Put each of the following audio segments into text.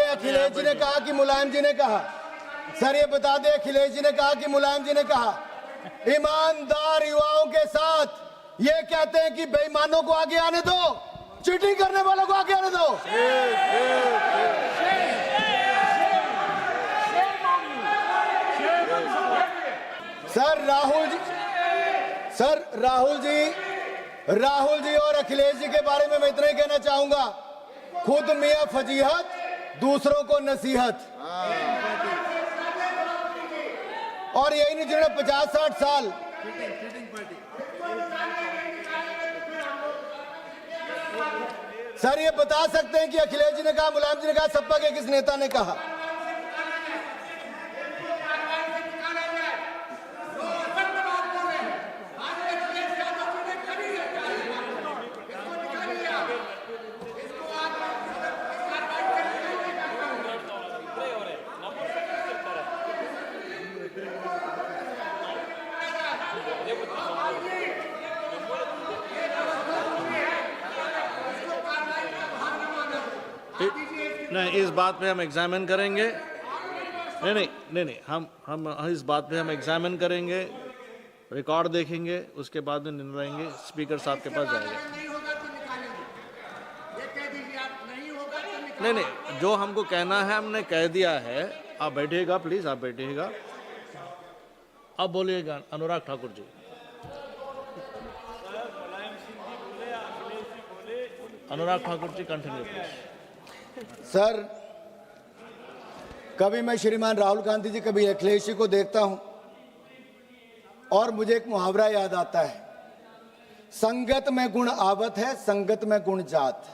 अखिलेश जी ने कहा कि मुलायम जी ने कहा, सर ये बता दें अखिलेश जी ने कहा कि मुलायम जी ने कहा, ईमानदार युवाओं के साथ ये कहते हैं कि बेईमानों को आगे आने दो, चीटिंग करने वालों को आगे आने दो। सर राहुल जी और अखिलेश जी के बारे में मैं इतना ही कहना चाहूंगा, खुद मियां फजीहत, दूसरों को नसीहत। और यही नहीं जिन्होंने 50-60 साल सर ये बता सकते हैं कि अखिलेश जी ने कहा, मुलायम जी ने कहा, सपा के किस नेता ने कहा? नहीं, इस बात पे हम एग्जामिन करेंगे। नहीं, हम इस बात पे हम एग्जामिन करेंगे, रिकॉर्ड देखेंगे, उसके बाद में निर्णय लेंगे। स्पीकर साहब के पास जाएंगे। नहीं, जो हमको कहना है हमने कह दिया है। आप बैठिएगा प्लीज, आप बैठिएगा। अब बोलिएगा अनुराग ठाकुर जी। अनुराग ठाकुर जी कंटिन्यू प्लीज। सर कभी मैं श्रीमान राहुल गांधी जी, कभी अखिलेश जी को देखता हूं और मुझे एक मुहावरा याद आता है, संगत में गुण आवत है, संगत में गुण जात।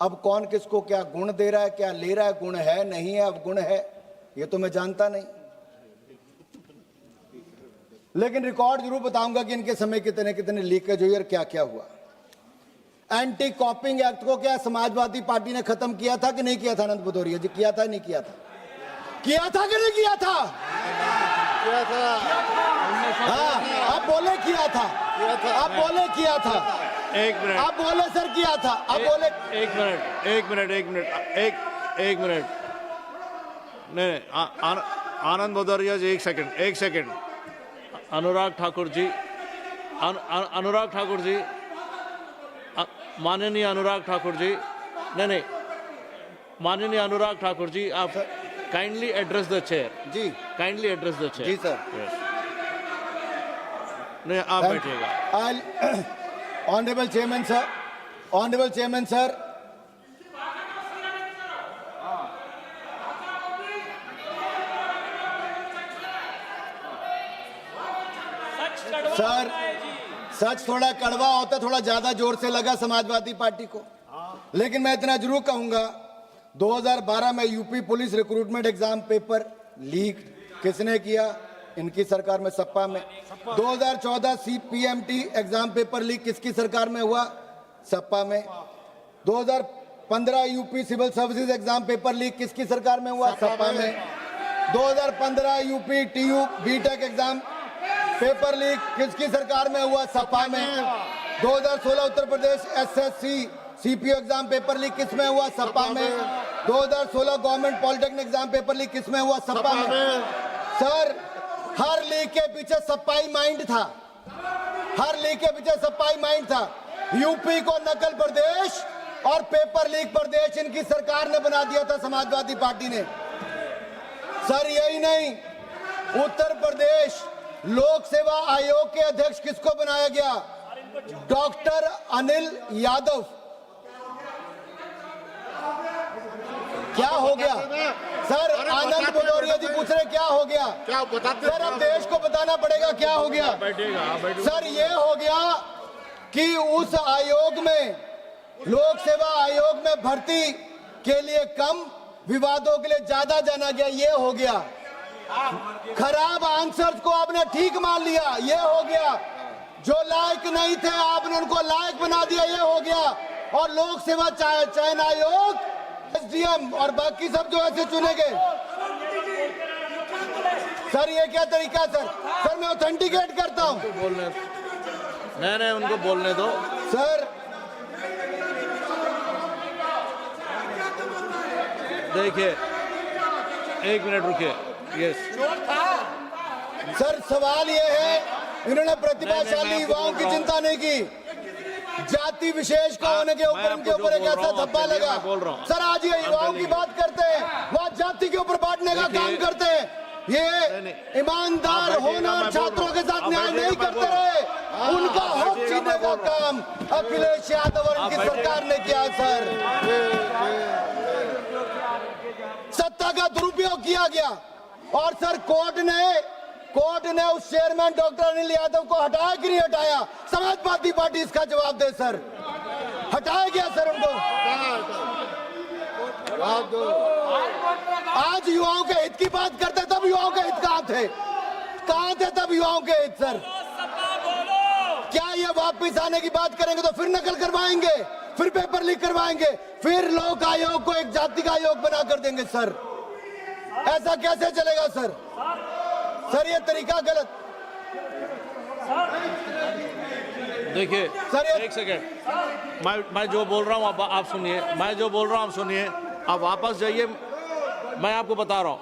अब कौन किसको क्या गुण दे रहा है, क्या ले रहा है, गुण है नहीं है, अब गुण है ये तो मैं जानता नहीं, लेकिन रिकॉर्ड जरूर बताऊंगा कि इनके समय कितने कितने लीकेज हुई और क्या क्या हुआ। एंटी कॉपिंग एक्ट को क्या समाजवादी पार्टी ने खत्म किया था कि नहीं किया था? आनंद भदौरिया जी, किया था नहीं किया था? किया था कि नहीं किया था? किया था। हाँ, आप बोले किया था, आप बोले किया था। एक मिनट, आप बोले सर किया था, आप बोले। एक मिनट। नहीं, आनंद भदौरिया जी, एक सेकंड। अनुराग ठाकुर जी, माननीय अनुराग ठाकुर जी, नहीं, माननीय अनुराग ठाकुर जी, आप kindly address the chair ji, kindly address the chair ji sir. नहीं, आप बैठिएगा। ऑनरेबल चेयरमैन सर, सच थोड़ा कड़वा होता, थोड़ा ज्यादा जोर से लगा समाजवादी पार्टी को, लेकिन मैं इतना जरूर कहूंगा, 2012 में UP police recruitment exam paper leak किसने किया? इनकी सरकार में, सपा में। 2014 CPMT एग्जाम पेपर लीक किसकी सरकार में हुआ? सपा में। 2015 UP civil services exam paper leak किसकी सरकार में हुआ? सपा में। 2015 UP TU BTech exam paper leak किसकी सरकार में हुआ? सपा में। 2016 Uttar Pradesh SSC CPO exam paper leak किसमें हुआ? सपा में। 2016 government polytechnic exam paper leak किसमें हुआ? सपा में। सर हर लीक के पीछे सपाई माइंड था, हर लीक के पीछे सपाई माइंड था। यूपी को नकल प्रदेश और पेपर लीक प्रदेश इनकी सरकार ने बना दिया था, समाजवादी पार्टी ने। सर यही नहीं, उत्तर प्रदेश लोक सेवा आयोग के अध्यक्ष किसको बनाया गया? डॉक्टर अनिल यादव। क्या हो गया सर? आनंद भदौरिया जी पूछ रहे क्या हो गया? क्या बताते सर अब देश को बताना पड़ेगा क्या हो गया। सर ये हो गया कि उस आयोग में, लोक सेवा आयोग में भर्ती के लिए कम, विवादों के लिए ज्यादा जाना गया, ये हो गया। खराब आंसर्स को आपने ठीक मान लिया, ये हो गया। जो लायक नहीं थे आपने उनको लायक बना दिया, ये हो गया। और लोक सेवा चयन आयोग, SDM और बाकी सब जो ऐसे चुने गए। सर ये क्या तरीका? सर मैं ऑथेंटिकेट करता हूँ। नहीं, उनको बोलने दो सर। देखिए, एक मिनट रुकिए। यस, सर सवाल ये है, इन्होंने प्रतिभाशाली मैं आपको युवाओं बोल की रहा हूं। चिंता नहीं की, जाति विशेष का होने के मैं ऊपर इनके आपको ऊपर जो एक बोल ऐसा रहा हूं, धब्बा आपके लिए लगा। मैं बोल रहा हूं। सर आज ये युवाओं की बात करते हैं, वहाँ जाति के ऊपर बांटने का देखिए, काम करते हैं। ये नहीं। ईमानदार आप बैठिएगा, होनहार मैं बोल छात्रों रहा के हूं। साथ आप न्याय बैठिएगा, नहीं मैं करते बोल रहा रहे, उनका आप हक बैठिएगा, छीनने मैं का बोल रहा काम अखिलेश यादव और आप उनकी बैठिएगा। सरकार ने किया सर। सत्ता का दुरुपयोग किया गया और सर कोर्ट ने उस चेयरमैन डॉक्टर अनिल यादव को हटाया कि नहीं हटाया? समाजवादी पार्टी इसका जवाब दे सर। हटाया गया सर उनको? आज युवाओं के हित की बात करते तब युवाओं के हित कहाँ थे तब युवाओं के हित सर? क्या ये वापस आने की बात करेंगे तो फिर नकल करवाएंगे, फिर पेपर लीक करवाएंगे, फिर लोक आयोग को एक जाति का आयोग बना कर देंगे सर? ऐसा कैसे चलेगा सर? सर ये तरीका गलत। देखिए सर, ये- एक सेकेंड, मैं जो बोल रहा हूँ आप सुनिए, मैं जो बोल रहा हूँ आप सुनिए। आप वापस जाइए, मैं आपको बता रहा हूँ।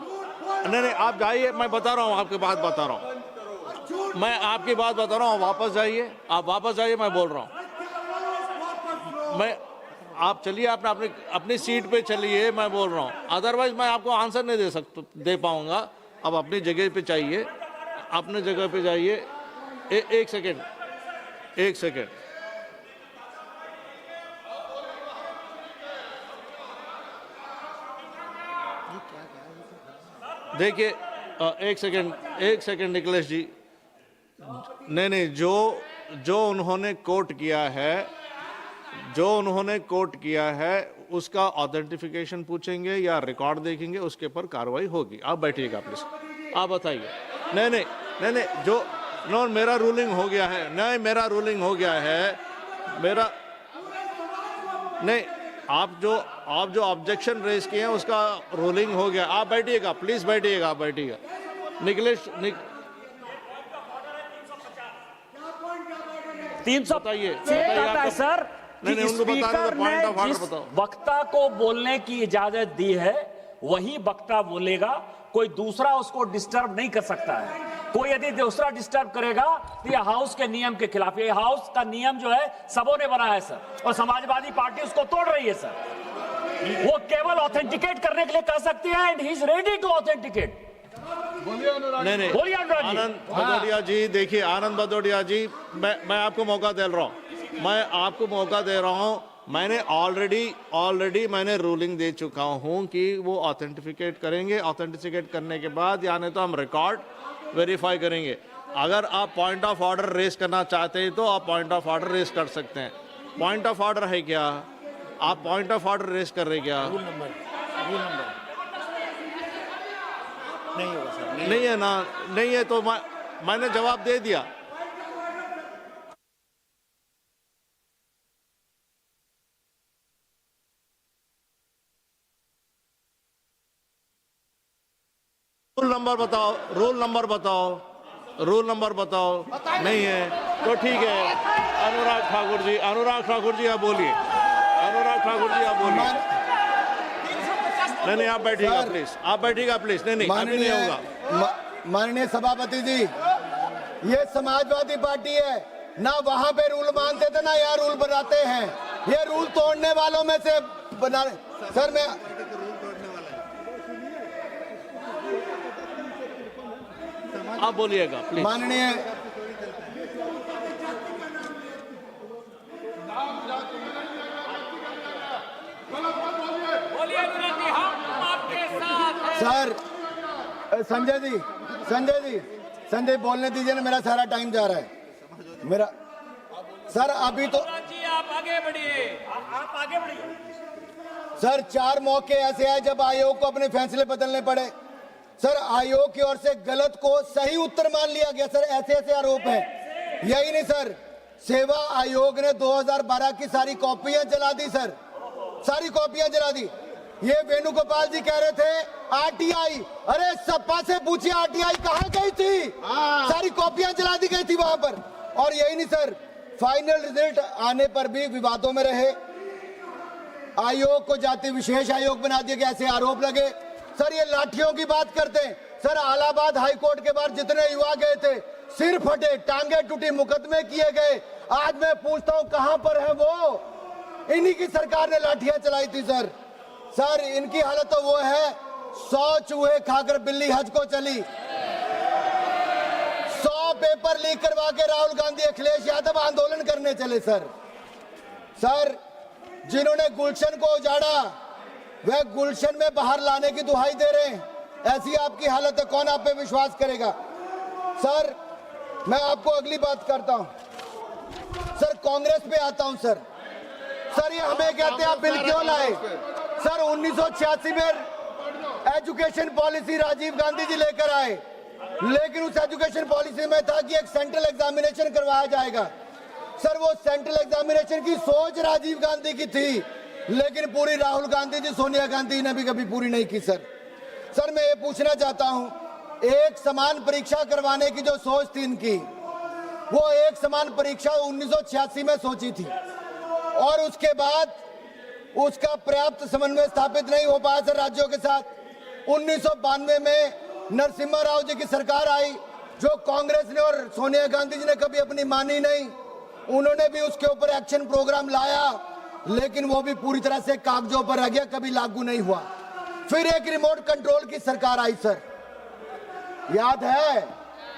नहीं, आप जाइए, मैं बता रहा हूँ, आपकी बात बता रहा हूँ, मैं आपकी बात बता रहा हूँ। वापस जाइए, आप वापस जाइए, मैं बोल रहा हूँ। आप चलिए, अपनी सीट पे चलिए, मैं बोल रहा हूँ। अदरवाइज मैं आपको आंसर नहीं दे पाऊंगा। अब अपनी जगह पे चाहिए, अपने जगह पे जाइए। एक सेकेंड। देखिए, एक सेकेंड निखिलेश जी। नहीं, जो उन्होंने कोट किया है उसका ऑथेंटिफिकेशन पूछेंगे या रिकॉर्ड देखेंगे, उसके ऊपर कार्रवाई होगी। आप बैठिएगा प्लीज, आप बताइए। नहीं, मेरा रूलिंग हो गया है। नहीं, आप जो ऑब्जेक्शन रेज किए हैं उसका रूलिंग हो गया। आप बैठिएगा प्लीज, बैठिएगा, आप बैठिएगा। निखिलेश 300 बताइए कहता है सर कि नहीं, उनको बताना था, स्पीकर point ने of order जिस बताओ। वक्ता को बोलने की इजाजत दी है वही वक्ता बोलेगा, कोई दूसरा उसको डिस्टर्ब नहीं कर सकता है। कोई यदि दूसरा डिस्टर्ब करेगा तो यह हाउस के नियम के खिलाफ, ये हाउस का नियम जो है सबों ने बनाया है सर, और समाजवादी पार्टी उसको तोड़ रही है सर। वो केवल ऑथेंटिकेट करने के लिए कह सकती है, and he is ready to authenticate. नहीं, बोलिए अनुराग जी। आनंद भदौरिया जी, देखिए आनंद भदौरिया जी, मैं आपको मौका दे रहा हूँ। मैंने ऑलरेडी मैंने रूलिंग दे चुका हूँ कि वो ऑथेंटिफिकेट करेंगे। ऑथेंटिफिकेट करने के बाद यानी तो हम रिकॉर्ड वेरीफाई करेंगे। अगर आप पॉइंट ऑफ ऑर्डर रेस करना चाहते हैं तो आप पॉइंट ऑफ ऑर्डर रेस कर सकते हैं। पॉइंट ऑफ ऑर्डर है क्या? आप पॉइंट ऑफ ऑर्डर रेस कर रहे क्या? रूल नंबर नहीं होगा सर। नहीं है ना, नहीं है तो मैंने जवाब दे दिया। रूल नंबर बताओ। नहीं है तो ठीक है। अनुराग ठाकुर जी आप बोलिए। नहीं, आप बैठिएगा प्लीज। नहीं, अभी नहीं होगा। माननीय सभापति जी, ये समाजवादी पार्टी है ना, वहां पे रूल मानते थे ना यहाँ रूल बनाते हैं। ये रूल तोड़ने वालों में से बना। सर मैं आप बोलिएगा प्लीज। माननीय सर संजय बोलने दीजिए ना, मेरा सारा टाइम जा रहा है मेरा। सर अभी तो आप आगे बढ़िए। सर 4 मौके ऐसे हैं जब आयोग को अपने फैसले बदलने पड़े। सर आयोग की ओर से गलत को सही उत्तर मान लिया गया। सर ऐसे आरोप हैं। यही नहीं सर, सेवा आयोग ने 2012 की सारी कॉपियां जला दी सर, सारी कॉपियां जला दी। ये वेणुगोपाल जी कह रहे थे आरटीआई, अरे सपा से पूछिए आरटीआई कहां गई थी? सारी कॉपियां जला दी गई थी वहां पर। और यही नहीं सर, फाइनल रिजल्ट आने पर भी विवादों में रहे। आयोग को जाति विशेष आयोग बना दिया गया, ऐसे आरोप लगे। सर ये लाठियों की बात करते हैं। सर इलाहाबाद हाईकोर्ट के बाहर जितने युवा गए थे, सिर फटे, टांगे टूटी, मुकदमे किए गए। आज मैं पूछता हूं कहां पर है वो? इन्हीं की सरकार ने लाठियां चलाई थी सर। सर इनकी हालत तो वो है, 100 चूहे खाकर बिल्ली हज को चली। 100 पेपर लीक करवा के राहुल गांधी, अखिलेश यादव आंदोलन करने चले सर। सर जिन्होंने गुलशन को उजाड़ा, वह गुलशन में बाहर लाने की दुहाई दे रहे हैं। ऐसी आपकी हालत है, कौन आप पे विश्वास करेगा? सर मैं आपको अगली बात करता हूं। सर कांग्रेस पे आता हूं सर। सर ये हमें कहते हैं आप बिल क्यों लाए? सर 1986 में एजुकेशन पॉलिसी राजीव गांधी जी लेकर आए, लेकिन उस एजुकेशन पॉलिसी में था कि एक सेंट्रल एग्जामिनेशन करवाया जाएगा। सर वो सेंट्रल एग्जामिनेशन की सोच राजीव गांधी की थी, लेकिन पूरी राहुल गांधी जी, सोनिया गांधी ने भी कभी पूरी नहीं की सर। सर मैं ये पूछना चाहता हूं, एक समान परीक्षा करवाने की जो सोच थी इनकी, वो एक समान परीक्षा 1986 में सोची थी, और उसके बाद उसका पर्याप्त समन्वय स्थापित नहीं हो पाया सर राज्यों के साथ। 1992 में नरसिम्हा राव जी की सरकार आई, जो कांग्रेस ने और सोनिया गांधी जी ने कभी अपनी मानी नहीं। उन्होंने भी उसके ऊपर एक्शन प्रोग्राम लाया, लेकिन वो भी पूरी तरह से कागजों पर रह गया, कभी लागू नहीं हुआ। फिर एक रिमोट कंट्रोल की सरकार आई सर, याद है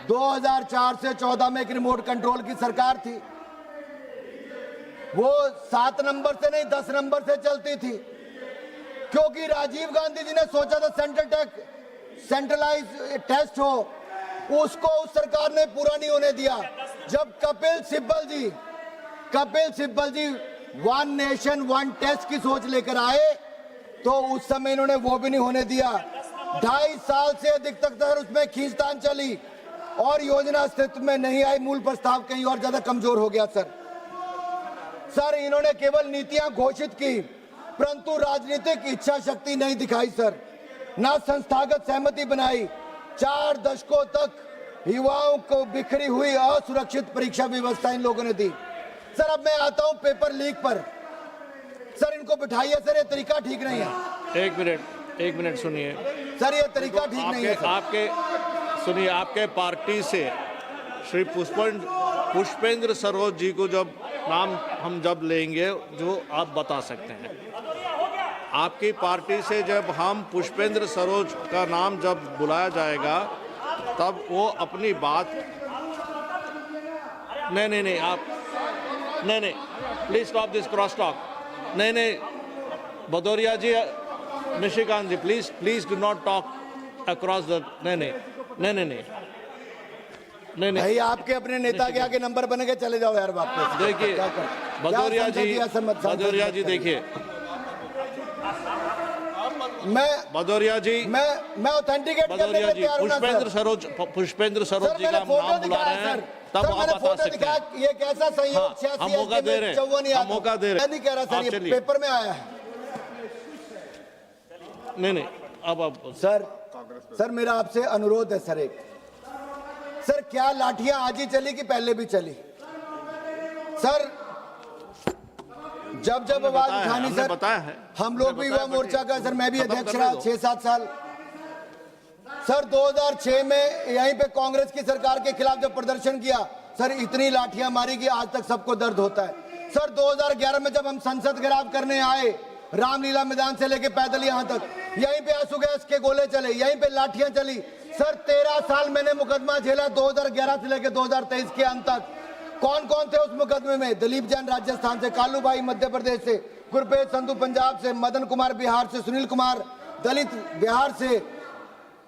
2004 से 14 में एक रिमोट कंट्रोल की सरकार थी। वो 7 नंबर से नहीं 10 नंबर से चलती थी, क्योंकि राजीव गांधी जी ने सोचा था सेंट्रलाइज टेस्ट हो, उसको उस सरकार ने पूरा नहीं होने दिया। जब कपिल सिब्बल जी वन नेशन वन टेस्ट की सोच लेकर आए, तो उस समय इन्होंने वो भी नहीं होने दिया। 2.5 साल से अधिक तक उसमें खींचतान चली और योजना अस्तित्व में नहीं आई। मूल प्रस्ताव कहीं और ज्यादा कमजोर हो गया सर इन्होंने केवल नीतियां घोषित की, परंतु राजनीतिक इच्छा शक्ति नहीं दिखाई सर, ना संस्थागत सहमति बनाई। 4 दशकों तक युवाओं को बिखरी हुई असुरक्षित परीक्षा व्यवस्था इन लोगों ने दी। सर अब मैं आता हूं पेपर लीक पर। सर इनको बिठाइए सर, ये तरीका ठीक नहीं है। एक मिनट सुनिए सर, ये तरीका ठीक नहीं है सर। सुनिए, आपके पार्टी से श्री पुष्पेंद्र सरोज जी को जब नाम हम जब लेंगे, जो आप बता सकते हैं, आपकी पार्टी से जब हम पुष्पेंद्र सरोज का नाम जब बुलाया जाएगा, तब वो अपनी बात नहीं आप नहीं please stop this cross talk. नहीं Bhadauria ji, Nishikant ji, please do not talk across the नहीं भाई, आपके अपने नेता के आगे नंबर बन के चले जाओ यार वापस। देखिए भदौरिया जी देखिए, मैं ऑथेंटिकेट करने के तैयार हूं ना सर। पुष्पेंद्र सरोज जी का नाम बुला रहे हैं, तब आप बता सकते हैं। ये कैसा संयोग? 86 हम मौका दे रहे हैं, मैं नहीं कह रहा सर, ये पेपर में आया है। नहीं अब सर मेरा आपसे अनुरोध है सर, क्या लाठियां आज ही चली कि पहले भी चली? सर जब आवाज उठानी सर, बताया है, हम लोग भी युवा मोर्चा का सर, मैं भी अध्यक्ष रहा 6-7 साल। सर 2006 में यहीं पे कांग्रेस की सरकार के खिलाफ जब प्रदर्शन किया सर, इतनी लाठियां मारी कि आज तक सबको दर्द होता है। सर 2011 में जब हम संसद घेराव करने आए, रामलीला मैदान से लेके पैदल यहाँ तक, यहीं पे आंसू गैस के गोले चले, यहीं पे लाठियां चली। सर 13 साल मैंने मुकदमा झेला, 2011 से लेकर 2023 के अंत तक। कौन कौन थे उस मुकदमे में? दिलीप जैन राजस्थान से, कालू भाई मध्य प्रदेश से, गुरप्रीत संधू पंजाब से, मदन कुमार बिहार से, सुनील कुमार दलित बिहार से,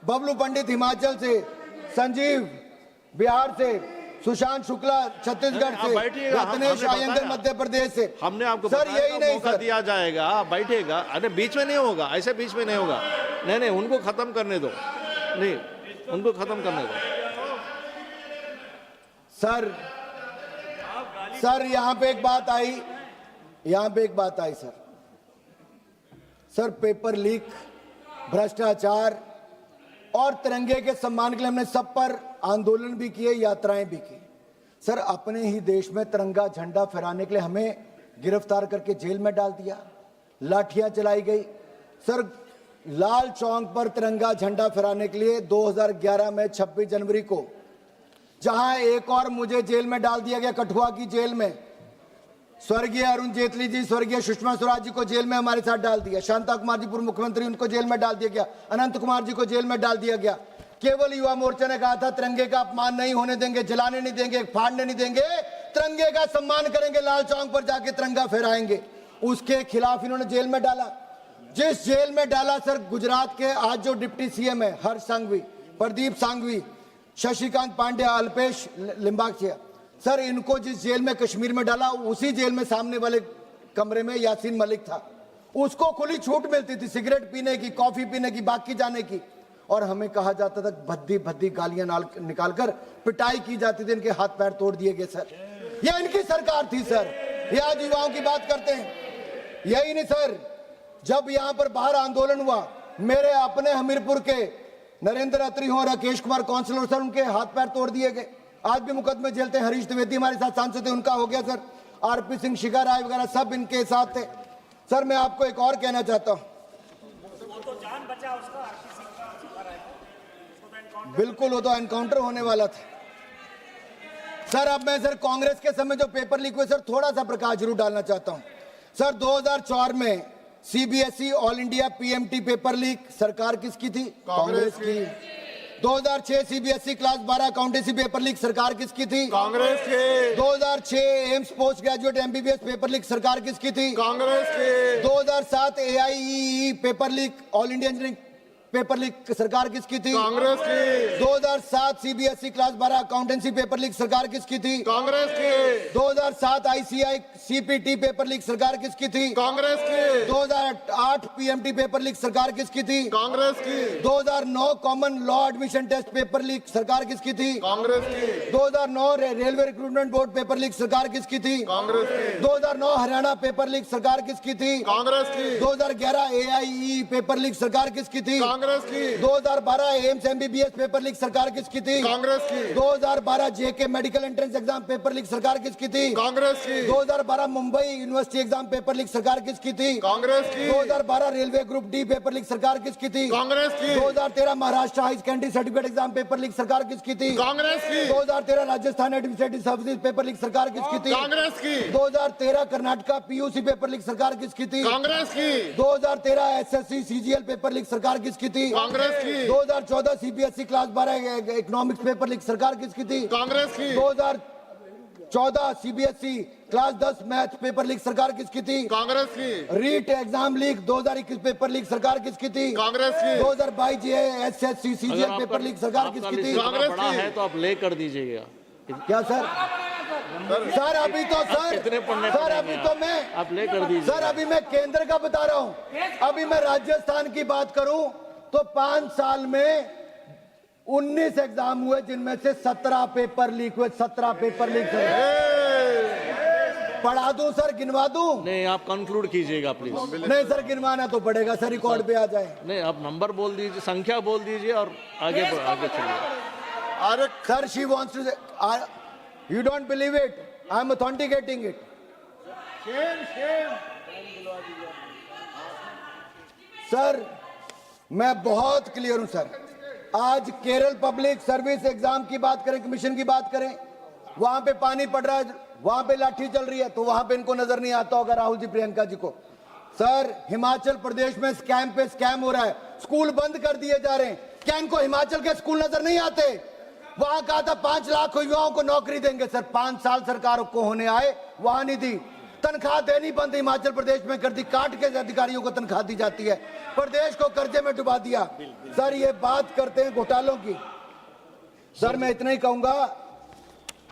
बबलू पंडित हिमाचल से, संजीव बिहार से, सुशांत शुक्ला छत्तीसगढ़ से, रत्नेश आयंगर मध्य प्रदेश से। हमने आपको सर यही नहीं मौका दिया जाएगा, बैठेगा। अरे बीच में नहीं होगा, ऐसे बीच में नहीं होगा। नहीं उनको खत्म करने दो, उनको खत्म करने दो। सर यहाँ पे एक बात आई सर, पेपर लीक, भ्रष्टाचार और तिरंगे के सम्मान के लिए हमने सब पर आंदोलन भी किए, यात्राएं भी की। सर अपने ही देश में तिरंगा झंडा फहराने के लिए हमें गिरफ्तार करके जेल में डाल दिया, लाठियां चलाई गई। सर, लाल चौक पर तिरंगा झंडा फहराने के लिए 2011 में 26 जनवरी को, जहां एक और मुझे जेल में डाल दिया गया, कठुआ की जेल में। स्वर्गीय अरुण जेटली जी, स्वर्गीय सुषमा स्वराज जी को जेल में हमारे साथ डाल दिया। शांता कुमार जी पूर्व मुख्यमंत्री, उनको जेल में डाल दिया गया। अनंत कुमार जी को जेल में डाल दिया गया। केवल युवा मोर्चा ने कहा था तिरंगे का अपमान नहीं होने देंगे, जलाने नहीं देंगे, फाड़ने नहीं देंगे, तिरंगे का सम्मान करेंगे, लाल चौक पर जाके तिरंगा फहराएंगे। उसके खिलाफ इन्होंने जेल में डाला। जिस जेल में डाला सर, गुजरात के आज जो डिप्टी सीएम है हर्ष सांघवी, प्रदीप सांघवी, शशिकांत पांडे, अल्पेश लिंबाचिया, सर इनको जिस जेल में कश्मीर में डाला, उसी जेल में सामने वाले कमरे में यासीन मलिक था। उसको खुली छूट मिलती थी सिगरेट पीने की, कॉफी पीने की, बाकी जाने की, और हमें कहा जाता था भद्दी भद्दी गालियां निकालकर पिटाई की जाती थी, इनके हाथ पैर तोड़ दिए गए। सर यह इनकी सरकार थी। सर ये आज युवाओं की बात करते हैं। यही नहीं सर, जब यहां पर बाहर आंदोलन हुआ, मेरे अपने हमीरपुर के नरेंद्र अत्री हो, राकेश कुमार काउंसिलर, सर उनके हाथ पैर तोड़ दिए गए। आज भी मुकदमे झेलते हैं। हरीश द्विवेदी हमारे साथ सांसद थे, उनका हो गया सर। आरपी सिंह, शिखा राय वगैरह सब इनके साथ थे। सर मैं आपको एक और कहना चाहता हूं, बिल्कुल वो तो एनकाउंटर होने वाला था। सर अब मैं सर कांग्रेस के समय जो पेपर लीक हुए, सर थोड़ा सा प्रकाश जरूर डालना चाहता हूं। सर 2004 में CBSE all India PMT paper leak सरकार किसकी थी? कांग्रेस की। 2006 CBSE class 12 accountancy paper leak सरकार किसकी थी? कांग्रेस की। 2006 AIIMS post graduate MBBS paper leak सरकार किसकी थी? कांग्रेस की। 2007 AIEEE paper leak all India engineering paper leak सरकार किसकी थी? कांग्रेस की। 2007 CBSE class 12 accountancy paper leak सरकार किसकी थी? कांग्रेस की। 2007 आईसीआई सीपीटी पेपर लीक सरकार किसकी थी? कांग्रेस की। 2008 पीएमटी पेपर लीक सरकार किसकी थी? कांग्रेस की। 2009 common law admission test paper leak सरकार किसकी थी? कांग्रेस की। 2009 railway recruitment board paper leak सरकार किसकी थी? कांग्रेस की। 2009 हरियाणा पेपर लीक सरकार किसकी थी? कांग्रेस की। 2011 एआईई पेपर लीक सरकार किसकी थी? कांग्रेस की। 2012 एम्स एमबीबीएस पेपर लीक सरकार किसकी थी? कांग्रेस की। 2012 JK medical entrance exam paper leak सरकार किसकी थी? कांग्रेस की। 2012 Mumbai university exam paper leak सरकार किसकी थी? कांग्रेस की। 2012 railway group D paper leak सरकार किसकी थी? कांग्रेस की। 2013 Maharashtra high secondary certificate exam paper leak सरकार किसकी थी? कांग्रेस की। 2013 Rajasthan administrative services paper leak सरकार किसकी थी? कांग्रेस की। 2013 कर्नाटका पीयूसी पेपर लीक सरकार किसकी थी? कांग्रेस की। 2013 एसएससी सीजीएल पेपर लीक सरकार किसकी थी? कांग्रेस की। 2014 CBSE class 12 economics paper leak सरकार किसकी थी? कांग्रेस की। 2014 CBSE class 10 math paper leak सरकार किसकी थी? कांग्रेस की। REET exam leak 2021 paper leak सरकार किसकी थी? कांग्रेस की। 2022 एसएससी सीजीएल पेपर लीक सरकार किसकी थी? कांग्रेस बड़ा की। है तो आप ले कर दीजिएगा। क्या सर? सर अभी तो सर कितने पढ़ने सर पड़ेंगे अभी तो मैं आप ले कर दीजिए। सर अभी मैं केंद्र का बता रहा हूं। अभी मैं राजस्थान की बात करूं तो 5 साल में 19 एग्जाम हुए, जिनमें से 17 पेपर लीक हुए। 17 पेपर लीक हुए। पढ़ा दूं सर, गिनवा दूं? नहीं, आप कंक्लूड कीजिएगा प्लीज। नहीं सर, गिनवाना तो पड़ेगा सर, रिकॉर्ड पे आ जाए। नहीं, आप नंबर बोल दीजिए, संख्या बोल दीजिए और आगे चलिए। अरे sir, she wants to, you don't believe it, I am authenticating it. Sir मैं बहुत क्लियर हूं सर। आज केरल पब्लिक सर्विस एग्जाम की बात करें, कमीशन की बात करें, वहां पे पानी पड़ रहा है, वहां पे लाठी चल रही है, तो वहां पे इनको नजर नहीं आता होगा राहुल जी, प्रियंका जी को। सर हिमाचल प्रदेश में स्कैम पे स्कैम हो रहा है, स्कूल बंद कर दिए जा रहे हैं। क्या इनको हिमाचल के स्कूल नजर नहीं आते? वहां कहा था 5 लाख युवाओं को नौकरी देंगे सर, 5 साल सरकार को होने आए, वहां नहीं दी। तनख्वाह देनी बंद हिमाचल प्रदेश में कर दी, काट के अधिकारियों को तनख्वाह दी जाती है, प्रदेश को कर्जे में डुबा दिया। सर ये बात करते हैं घोटालों की। सर मैं इतना ही कहूंगा,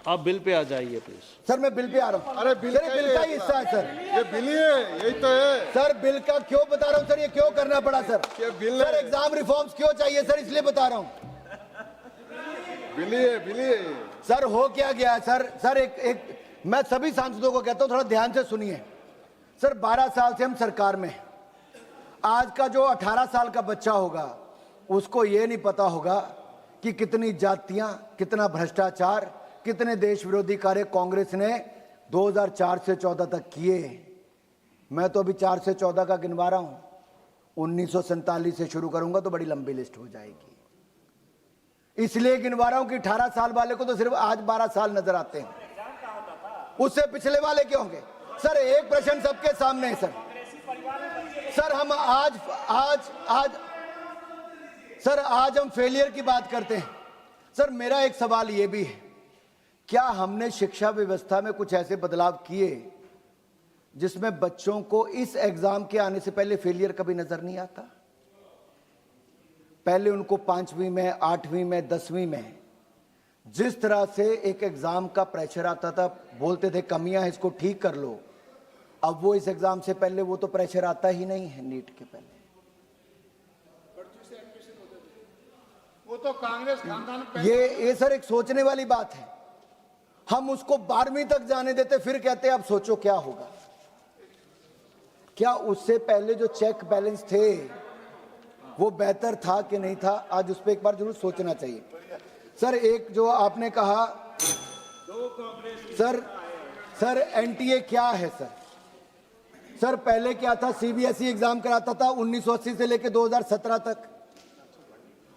आप बिल पे आ जाइए प्लीज। सर मैं बिल पे आ रहा हूँ। अरे बिल का ही हिस्सा है सर, ये बिल ही है, यही तो है सर। बिल का क्यों बता रहा हूँ सर, ये क्यों करना पड़ा सर? ये बिल सर है। एग्जाम रिफॉर्म्स क्यों चाहिए सर, इसलिए बता रहा हूँ। बिल ही है, बिल ही है। सर हो क्या गया है सर? सर एक मैं सभी सांसदों को कहता हूं, थोड़ा ध्यान से सुनिए। सर 12 साल से हम सरकार में, आज का जो 18 साल का बच्चा होगा उसको ये नहीं पता होगा कि कितनी जातियां, कितना भ्रष्टाचार, कितने देश विरोधी कार्य कांग्रेस ने 2004 से 14 तक किए। मैं तो अभी 4 से 14 का गिनवा रहा हूं, 1947 से शुरू करूंगा तो बड़ी लंबी लिस्ट हो जाएगी। इसलिए गिनवा रहा हूं कि 18 साल वाले को तो सिर्फ आज 12 साल नजर आते हैं, उससे पिछले वाले क्या होंगे? सर एक प्रश्न सबके सामने है सर। सर हम आज हम फेलियर की बात करते हैं। सर मेरा एक सवाल यह भी है, क्या हमने शिक्षा व्यवस्था में कुछ ऐसे बदलाव किए जिसमें बच्चों को इस एग्जाम के आने से पहले फेलियर कभी नजर नहीं आता? पहले उनको 5वीं में, 8वीं में, 10वीं में जिस तरह से एक एग्जाम का प्रेशर आता था, बोलते थे कमियां हैं इसको ठीक कर लो, अब वो इस एग्जाम से पहले वो तो प्रेशर आता ही नहीं है। नीट के पहले वो तो कांग्रेस खानदान ये सर एक सोचने वाली बात है। हम उसको 12वीं तक जाने देते, फिर कहते अब सोचो क्या होगा। क्या उससे पहले जो चेक बैलेंस थे वो बेहतर था कि नहीं था? आज उस पर एक बार जरूर सोचना चाहिए। सर एक जो आपने कहा सर एनटीए क्या है सर पहले क्या था? सीबीएसई एग्जाम कराता था 1980 से लेकर 2017 तक,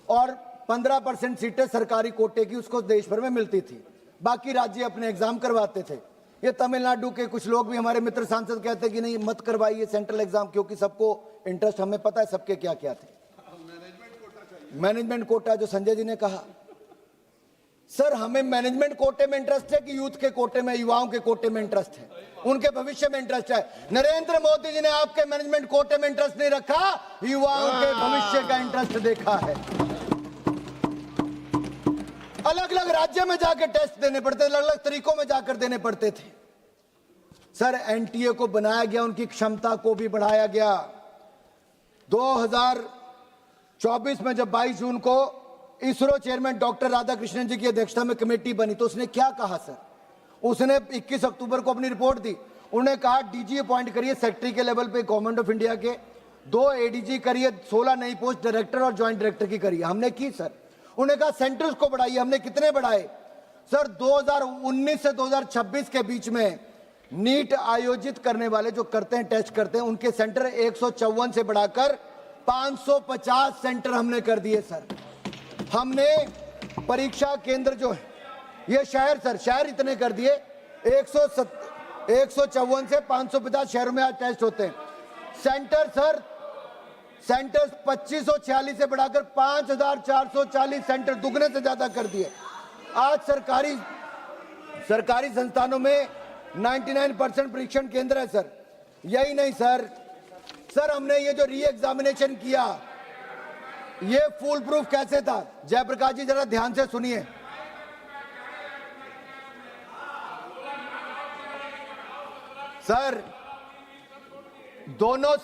और 15% सीटें सरकारी कोटे की उसको देश भर में मिलती थी, बाकी राज्य अपने एग्जाम करवाते थे। ये तमिलनाडु के कुछ लोग भी, हमारे मित्र सांसद कहते कि नहीं मत करवाइए सेंट्रल एग्जाम, क्योंकि सबको इंटरेस्ट, हमें पता है सबके क्या क्या थे। मैनेजमेंट कोटा जो संजय जी ने कहा, सर हमें मैनेजमेंट कोटे में इंटरेस्ट है कि यूथ के कोटे में, युवाओं के कोटे में इंटरेस्ट है, उनके भविष्य में इंटरेस्ट है? नरेंद्र मोदी जी ने आपके मैनेजमेंट कोटे में इंटरेस्ट नहीं रखा, युवाओं के भविष्य का इंटरेस्ट देखा है। अलग अलग राज्य में जाकर टेस्ट देने पड़ते, अलग अलग तरीकों में जाकर देने पड़ते थे। सर एनटीए को बनाया गया, उनकी क्षमता को भी बढ़ाया गया। 2024 में जब 22 जून को इसरो चेयरमैन डॉक्टर राधाकृष्णन जी की अध्यक्षता में कमेटी बनी, तो उसने क्या कहा सर? उसने 21 अक्टूबर को अपनी रिपोर्ट दी। उन्होंने कहा डीजी अपॉइंट करिए सेक्रेटरी के लेवल पे गवर्नमेंट ऑफ इंडिया के, 2 एडीजी करिए, 16 नई पोस्ट डायरेक्टर और ज्वाइंट डायरेक्टर की करिए। हमने की सर। उन्होंने कहा सेंटर्स को बढ़ाइए, हमने कितने बढ़ाए सर? 2019 से 2026 के बीच में नीट आयोजित करने वाले जो करते हैं, टेस्ट करते हैं, उनके सेंटर 154 से बढ़ाकर 550 सेंटर हमने कर दिए सर। हमने परीक्षा केंद्र जो है, ये शहर इतने कर दिए, 154 से 550 शहरों में आज टेस्ट होते हैं। सेंटर्स 2546 से बढ़ाकर 5440 सेंटर, दुगने से ज्यादा कर दिए। आज सरकारी संस्थानों में 99% परीक्षण केंद्र है सर। यही नहीं सर हमने ये जो री एग्जामिनेशन किया, ये फुल प्रूफ कैसे था? जयप्रकाश जी जरा ध्यान से सुनिए। सर दोनों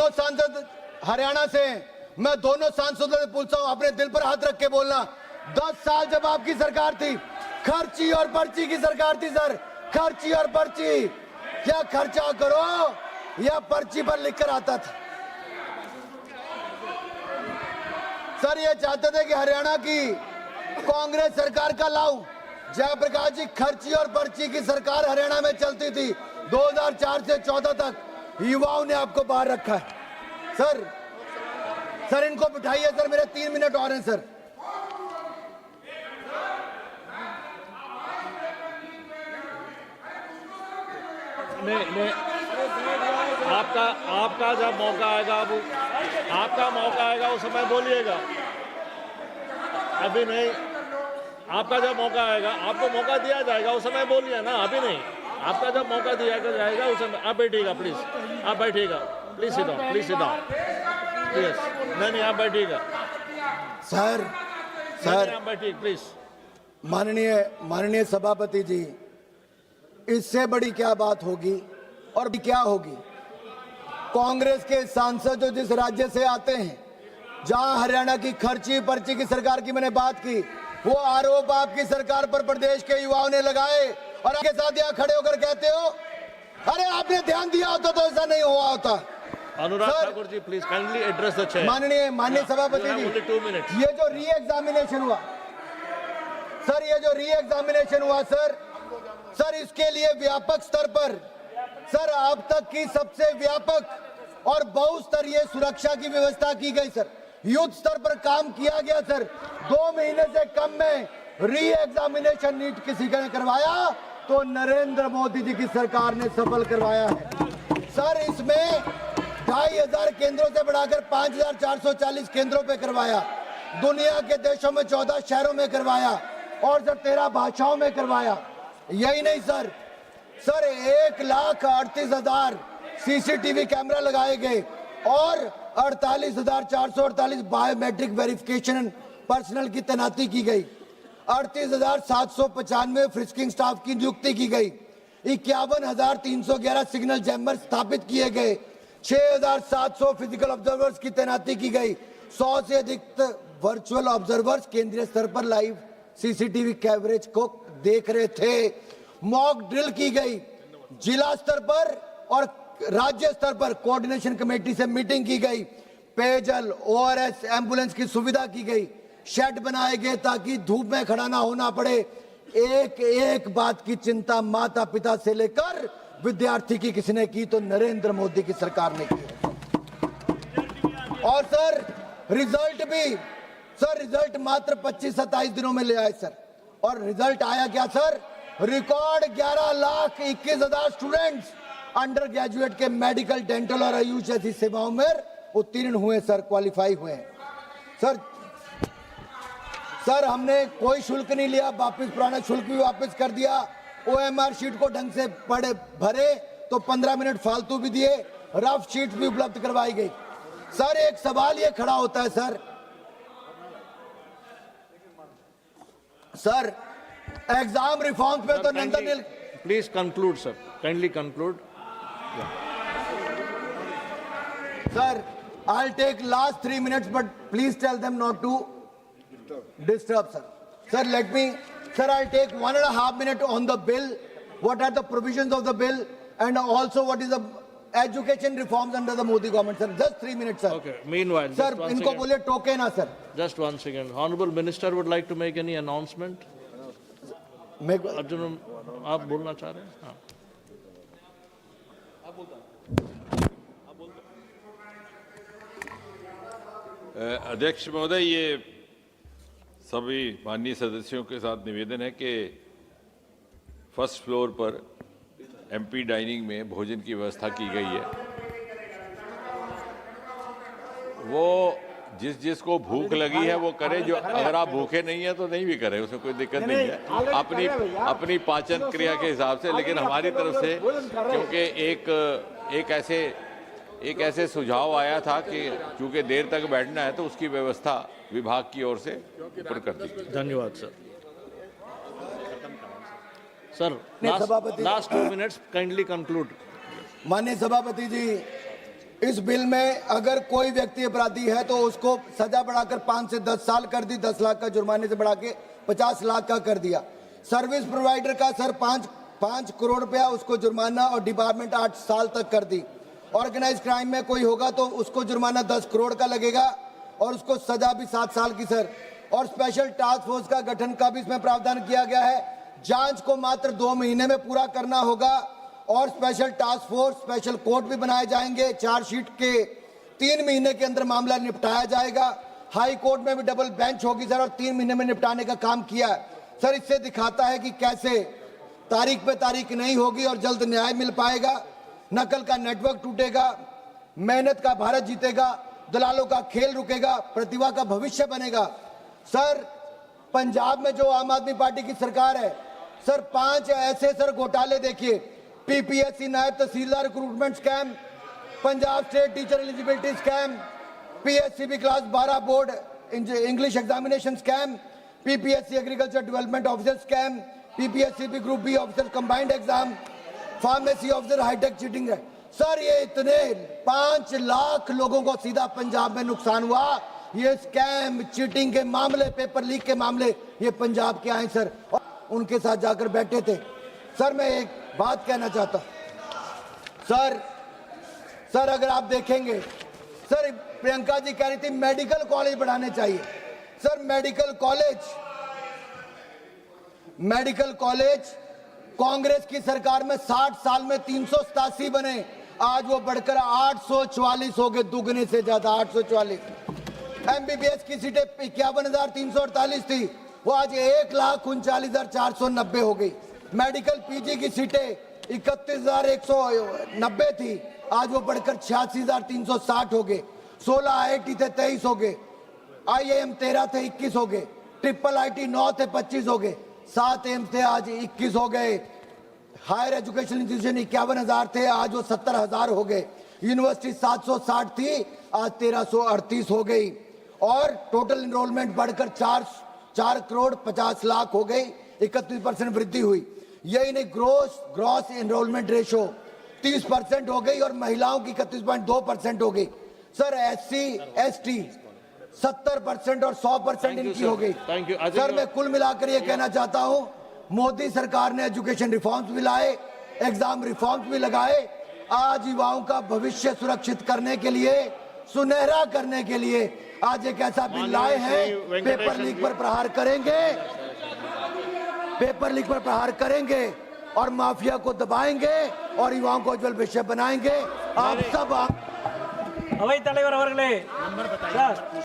सांसद हरियाणा से हैं। मैं दोनों सांसदों से पूछता हूं, अपने दिल पर हाथ रख के बोलना, 10 साल जब आपकी सरकार थी, खर्ची और पर्ची की सरकार थी सर, खर्ची और पर्ची, क्या खर्चा करो या पर्ची पर लिखकर आता था? सर ये चाहते थे कि हरियाणा की कांग्रेस सरकार का लाऊं। जयप्रकाश जी, खर्ची और पर्ची की सरकार हरियाणा में चलती थी 2004 से 14 तक। युवाओं ने आपको बाहर रखा है सर इनको बिठाइए सर, मेरे 3 मिनट और हैं सर। नहीं आपका जब मौका आएगा, अब आपका मौका आएगा उस समय बोलिएगा, अभी नहीं। आपका जब मौका आएगा, आपको मौका दिया जाएगा, उस समय बोलिए ना, अभी नहीं। आपका जब मौका दिया जाएगा उस समय आप बैठिएगा, प्लीज आप बैठिएगा, प्लीज सिट डाउन, प्लीज नहीं आप बैठिएगा सर आप बैठिए प्लीज। माननीय सभापति जी, इससे बड़ी क्या बात होगी और क्या होगी? कांग्रेस के सांसद जो जिस राज्य से आते हैं, जहां हरियाणा की खर्ची पर्ची की सरकार की मैंने बात की, वो आरोप आपकी सरकार पर प्रदेश के युवाओं ने लगाए, और आपके साथ यहाँ खड़े होकर कहते हो अरे आपने ध्यान दिया होता तो ऐसा नहीं हुआ होता। Anurag Thakur ji please kindly address the chair. माननीय सभापति जी, ये जो री एग्जामिनेशन हुआ सर, इसके लिए व्यापक स्तर पर सर अब तक की सबसे व्यापक और बहुस्तरीय सुरक्षा की व्यवस्था की गई सर। युद्ध स्तर पर काम किया गया सर। 2 महीने से कम में री एग्जामिनेशन नीट किसी ने करवाया तो नरेंद्र मोदी जी की सरकार ने सफल करवाया है सर। इसमें 2500 केंद्रों से बढ़ाकर 5440 केंद्रों पे करवाया। दुनिया के देशों में 14 शहरों में करवाया और सर 13 भाषाओं में करवाया। यही नहीं सर, 1,38,000 सीसीटीवी कैमरा लगाए गए और 48,448 बायोमेट्रिक वेरिफिकेशन पर्सनल की तैनाती की गई। 38,795 फ्रिस्किंग स्टाफ की नियुक्ति की गई। 51,311 सिग्नल चैम्बर स्थापित किए गए। 6,700 फिजिकल ऑब्जर्वर्स की तैनाती की गई। 100 से अधिक वर्चुअल ऑब्जर्वर्स केंद्रीय स्तर पर लाइव सीसीटीवी कवरेज को देख रहे थे। मॉक ड्रिल की गई। जिला स्तर पर और राज्य स्तर पर कोऑर्डिनेशन कमेटी से मीटिंग की गई। पेयजल, ओआरएस, एम्बुलेंस की सुविधा की गई। शेड बनाए गए ताकि धूप में खड़ा ना होना पड़े। एक एक बात की चिंता माता पिता से लेकर विद्यार्थी की किसने की तो नरेंद्र मोदी की सरकार ने की। और सर रिजल्ट मात्र 25-27 दिनों में ले आए सर। और रिजल्ट आया क्या sir? Record 11,21,000 students under graduate के मेडिकल, डेंटल और आयुष जैसी सेवाओं में उत्तीर्ण हुए सर, क्वालिफाई हुए सर हमने कोई शुल्क नहीं लिया, वापस पुराना शुल्क भी वापस कर दिया। ओएमआर शीट को ढंग से भरे तो 15 मिनट फालतू भी दिए। रफ शीट भी उपलब्ध करवाई गई। सर एक सवाल ये खड़ा होता है सर एग्जाम रिफॉर्म पे तो Nandan please conclude sir, kindly conclude. Sir I'll take last 3 minutes but please tell them not to disturb sir. Sir I'll take 1.5 minutes on the bill. What are the provisions of the bill and also what is the education reforms under the Modi government sir. Just 3 minutes sir. Okay, meanwhile sir इनको बोले टोके ना sir. Just 1 second. Honorable Minister would like to make any announcement? Arjun आप बोलना चाह रहे हैं? हाँ। अध्यक्ष महोदय, ये सभी माननीय सदस्यों के साथ निवेदन है कि फर्स्ट फ्लोर पर एमपी डाइनिंग में भोजन की व्यवस्था की गई है। वो जिसको भूख लगी है वो करे, जो अगर आप भूखे नहीं है तो नहीं भी करे, उसमें कोई दिक्कत नहीं है अपनी पाचन क्रिया के हिसाब से। लेकिन हमारी तरफ से क्योंकि एक ऐसे सुझाव आया था कि चूंकि देर तक बैठना है तो उसकी व्यवस्था विभाग की ओर से ऊपर कर दी। धन्यवाद sir. Last 2 minutes, kindly conclude. माननीय सभापति जी, इस बिल में अगर कोई व्यक्ति अपराधी है तो उसको सजा बढ़ाकर 5 से 10 साल कर दी। 10 लाख का जुर्माने से बढ़ा के 50 लाख का कर दिया। सर्विस प्रोवाइडर का सर 5 करोड़ रुपया उसको जुर्माना और डिपार्टमेंट 8 साल तक कर दी। ऑर्गेनाइज क्राइम में कोई होगा तो उसको जुर्माना 10 करोड़ का लगेगा और उसको सजा भी 7 साल की सर। और स्पेशल टास्क फोर्स का गठन का भी इसमें प्रावधान किया गया है। जांच को मात्र 2 महीने में पूरा करना होगा और special task force, special court भी बनाए जाएंगे। चार्जशीट के 3 महीने के अंदर मामला निपटाया जाएगा। हाई कोर्ट में भी डबल बेंच होगी सर और 3 महीने में निपटाने का काम किया सर। इससे दिखाता है कि कैसे तारीख पे तारीख नहीं होगी और जल्द न्याय मिल पाएगा। नकल का नेटवर्क टूटेगा, मेहनत का भारत जीतेगा, दलालों का खेल रुकेगा, प्रतिभा का भविष्य बनेगा। सर पंजाब में जो आम आदमी पार्टी की सरकार है सर, 5 ऐसे सर घोटाले देखिए। पीपीएससी नायब तहसीलदार recruitment scam, Punjab state teacher eligibility scam, PSCB class 12 board English examination scam, PPSC agriculture development officer scam, PPSCB group B officer combined exam, pharmacy officer hitech cheating है sir. ये इतने 5 लाख लोगों को सीधा पंजाब में नुकसान हुआ। ये स्कैम, चीटिंग के मामले, पेपर लीक के मामले ये पंजाब के आए सर और उनके साथ जाकर बैठे थे सर। मैं एक बात कहना चाहता हूं सर अगर आप देखेंगे सर, प्रियंका जी कह रही थी मेडिकल कॉलेज बढ़ाने चाहिए सर। मेडिकल कॉलेज कांग्रेस की सरकार में 60 साल में 387 बने, आज वो बढ़कर 844 हो गए, दुगने से ज्यादा 844। एमबीबीएस की सीटें 51,348 थी, वो आज 1,39,490 हो गई। मेडिकल पीजी की सीटें 31,190 थी, आज वो बढ़कर 86,360 हो गए। 16 IIT थे 23 हो गए, IIM 13 थे 21 हो गए, ट्रिपल IIT 9 थे 25 हो गए, 7 एम्स थे आज 21 हो गए। हायर एजुकेशन इंस्टीट्यूशन 51,000 थे, आज वो 70,000 हो गए। यूनिवर्सिटी 760 थी, आज 1,338 हो गई। और टोटल इनरोलमेंट बढ़कर 4 करोड़ 50 लाख हो गई, 31% वृद्धि हुई। यही नहीं, ग्रॉस एनरोलमेंट रेशो 30% हो गई और महिलाओं की 31.2% हो गई। सर SC ST 70% और 100% इनकी हो गई। Thank you. सर मैं कुल मिलाकर ये कहना चाहता हूँ, मोदी सरकार ने एजुकेशन रिफॉर्म्स भी लाए, एग्जाम रिफॉर्म्स भी लगाए। आज युवाओं का भविष्य सुरक्षित करने के लिए, सुनहरा करने के लिए आज एक ऐसा बिल लाए हैं। पेपर लीक पर प्रहार करेंगे, पेपर लीक पर प्रहार करेंगे और माफिया को दबाएंगे और युवाओं को उज्जवल भविष्य बनाएंगे। आप सब அவைத் தலைவர் அவர்களே